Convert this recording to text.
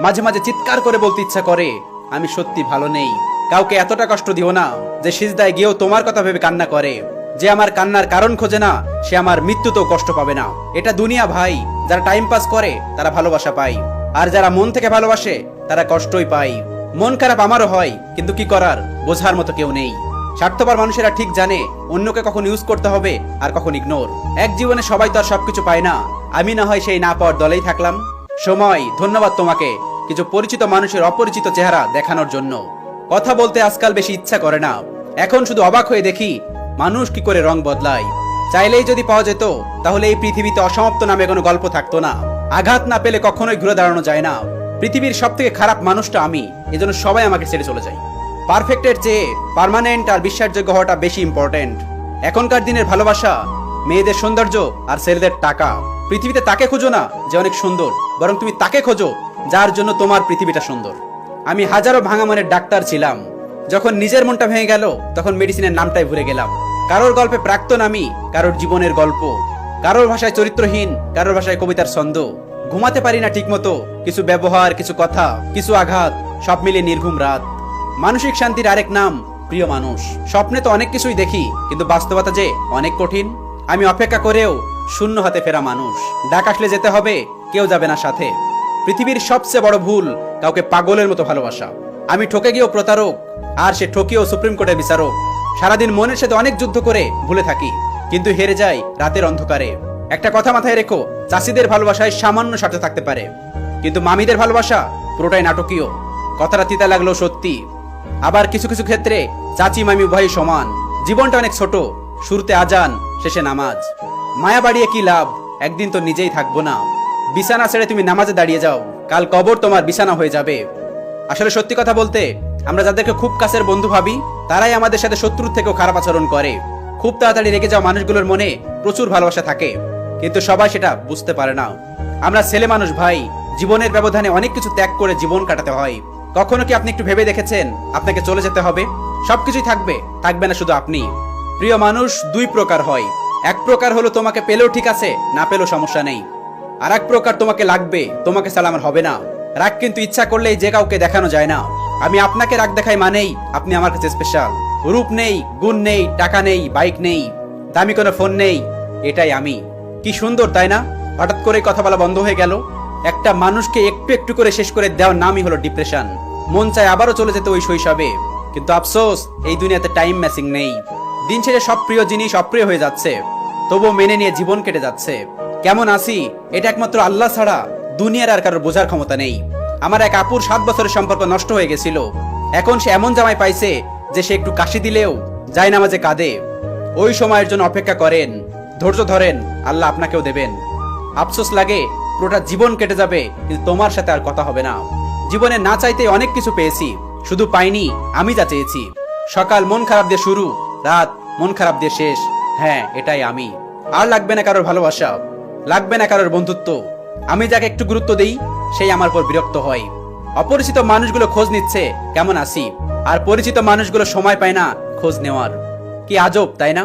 মাঝে মাঝে চিৎকার করে বলতে ইচ্ছা করে আমি সত্যি ভালো নেই। কাউকে এতটা কষ্ট দিও না যে সিজদায় গিয়েও তোমার কথা ভেবে কান্না করে। যে আমার কান্নার কারণ খোঁজে না সে আমার মৃত্যুতেও কষ্ট পাবে না। এটা দুনিয়া ভাই, যারা টাইম পাস করে তারা ভালোবাসা পায়, আর যারা মন থেকে ভালোবাসে তারা কষ্টই পায়। মন খারাপ আমারও হয়, কিন্তু কি করার, বোঝার মতো কেউ নেই। স্বার্থপর মানুষেরা ঠিক জানে অন্যকে কখন ইউজ করতে হবে আর কখন ইগনোর। এক জীবনে সবাই তো আর সবকিছু পায় না। আমি না হয় সেই না পাওয়ার দলেই থাকলাম। সময়, ধন্যবাদ তোমাকে কিছু পরিচিত মানুষের অপরিচিত চেহারা দেখানোর জন্য। কথা বলতে আজকাল বেশি ইচ্ছা করে না, এখন শুধু অবাক হয়ে দেখি মানুষ কি করে রং বদলায়। চাইলেই যদি পাওয়া যেত তাহলে এই পৃথিবীতে অসমাপ্ত নামে কোনো গল্প থাকতো না। আঘাত না পেলে কখনোই ঘুরে দাঁড়ানো যায় না। পৃথিবীর সব থেকে খারাপ মানুষটা আমি, এজন্য সবাই আমাকে ছেড়ে চলে যায়। পারফেক্টের চেয়ে পার্মানেন্ট আর বিশ্বাসযোগ্য হওয়াটা বেশি ইম্পর্টেন্ট। এখনকার দিনের ভালোবাসা মেয়েদের সৌন্দর্য আর ছেলেদের টাকা। পৃথিবীতে তাকে খোঁজো না যে অনেক সুন্দর, বরং তুমি তাকে খোঁজো যার জন্য তোমার পৃথিবীটা সুন্দর। আমি হাজারো ভাঙা মনের ডাক্তার ছিলাম। যখন নিজের মনটা ভেঙে গেল তখন মেডিসিনের নামটাই ভুলে গেলাম। কারোর গল্পে প্রাক্তন আমি, কারোর জীবনের গল্প, কারোর ভাষায় চরিত্রহীন, কারোর ভাষায় কবিতার ছন্দ। ঘুমাতে পারি না ঠিক মতো, কিছু ব্যবহার, কিছু কথা, কিছু আঘাত, সব মিলিয়ে নির্ঘুম রাত। মানসিক শান্তির আরেক নাম প্রিয় মানুষ। স্বপ্নে তো অনেক কিছুই দেখি, কিন্তু বাস্তবতা যে অনেক কঠিন। আমি অপেক্ষা করেও শূন্য হাতে ফেরা মানুষ। ডাক আসলে যেতে হবে, কেউ যাবে না সাথে। পৃথিবীর সবচেয়ে বড় ভুল কাউকে পাগলের মতো ভালোবাসা। আমি ঠকে গিয়েও প্রতারক, আর সে ঠকিয়েও সুপ্রিম কোর্টের বিচারক। সারাদিন মনের সাথে অনেক যুদ্ধ করে ভুলে থাকি, কিন্তু হেরে যাই রাতের অন্ধকারে। একটা কথা মাথায় রেখো, চাষিদের ভালোবাসায় সামান্য স্বার্থ থাকতে পারে, কিন্তু মামিদের ভালোবাসা পুরোটাই নাটকীয়। কথাটা তিতা লাগলেও সত্যি। আবার কিছু কিছু ক্ষেত্রে চাচি মামি উভয়ই সমান। জীবনটা অনেক ছোট, শুরুতে আজান, শেষে নামাজ। মায়া বাড়িয়ে কি লাভ, একদিন তো নিজেই থাকবো না। বিছানা ছেড়ে তুমি নামাজে দাঁড়িয়ে যাও, কাল কবর তোমার বিছানা হয়ে যাবে। আসলে সত্যি কথা বলতে, আমরা যাদেরকে খুব কাছের বন্ধু ভাবি তারাই আমাদের সাথে শত্রুর থেকেও খারাপ আচরণ করে। খুব তাড়াতাড়ি রেগে যাওয়া মানুষগুলোর মনে প্রচুর ভালোবাসা থাকে, কিন্তু সবাই সেটা বুঝতে পারে না। আমরা ছেলে মানুষ ভাই, জীবনের ব্যবধানে অনেক কিছু ত্যাগ করে জীবন কাটাতে হয়। কখনো কি আপনি একটু ভেবে দেখেছেন আপনাকে চলে যেতে হবে? সবকিছুই থাকবে, থাকবে না শুধু আপনি। প্রিয় মানুষ দুই প্রকার হয়। এক প্রকার হলো তোমাকে পেলেও ঠিক আছে, না পেলেও সমস্যা নেই। আর এক প্রকার তোমাকে লাগবে, তোমাকে ছাড়া আমার হবে না। রাগ কিন্তু ইচ্ছা করলেই যে কাউকে দেখানো যায় না। আমি আপনাকে রাগ দেখাই মানেই আপনি আমার কাছে স্পেশাল। রূপ নেই, গুণ নেই, টাকা নেই, বাইক নেই, দামি কোনো ফোন নেই, এটাই আমি। কি সুন্দর তাই না? হঠাৎ করে কথা বলা বন্ধ হয়ে গেল। একটা মানুষকে একটু একটু করে শেষ করে দেওয়ার নামই হলো ডিপ্রেশন। মন চায় আবারও চলে যেতে ওই শৈশবে, কিন্তু আফসোস এই দুনিয়াতে টাইম ম্যাচিং নেই। দিন শেষে সব প্রিয় জিনিস অপ্রিয় হয়ে যাচ্ছে, তবুও মেনে নিয়ে জীবন কেটে যাচ্ছে। কেমন আছি এটা একমাত্র আল্লাহ ছাড়া দুনিয়ার আর কারোর বোঝার ক্ষমতা নেই। আমার এক আপুর 7 বছরের সম্পর্ক নষ্ট হয়ে গেছিল। এখন সে এমন জামাই পাইছে যে সে একটু কাশি দিলেও যায় নামাজে কাঁদে। ওই সময়ের জন্য অপেক্ষা করেন, ধৈর্য ধরেন, আল্লাহ আপনাকেও দেবেন। আফসোস লাগে পুরোটা জীবন কেটে যাবে, কিন্তু তোমার সাথে আর কথা হবে না। জীবনে না চাইতে অনেক কিছু পেয়েছি, শুধু পাইনি আমি যা চেয়েছি। সকাল মন খারাপ দিয়ে শুরু, রাত মন খারাপ দিয়ে শেষ। হ্যাঁ, এটাই আমি। আর লাগবে না কারোর ভালোবাসা, লাগবে না কারোর বন্ধুত্ব। আমি যাকে একটু গুরুত্ব দেই সেই আমার পর বিরক্ত হয়। অপরিচিত মানুষগুলো খোঁজ নিচ্ছে কেমন আছি, আর পরিচিত মানুষগুলো সময় পায় না খোঁজ নেওয়ার। কি আজব তাই না?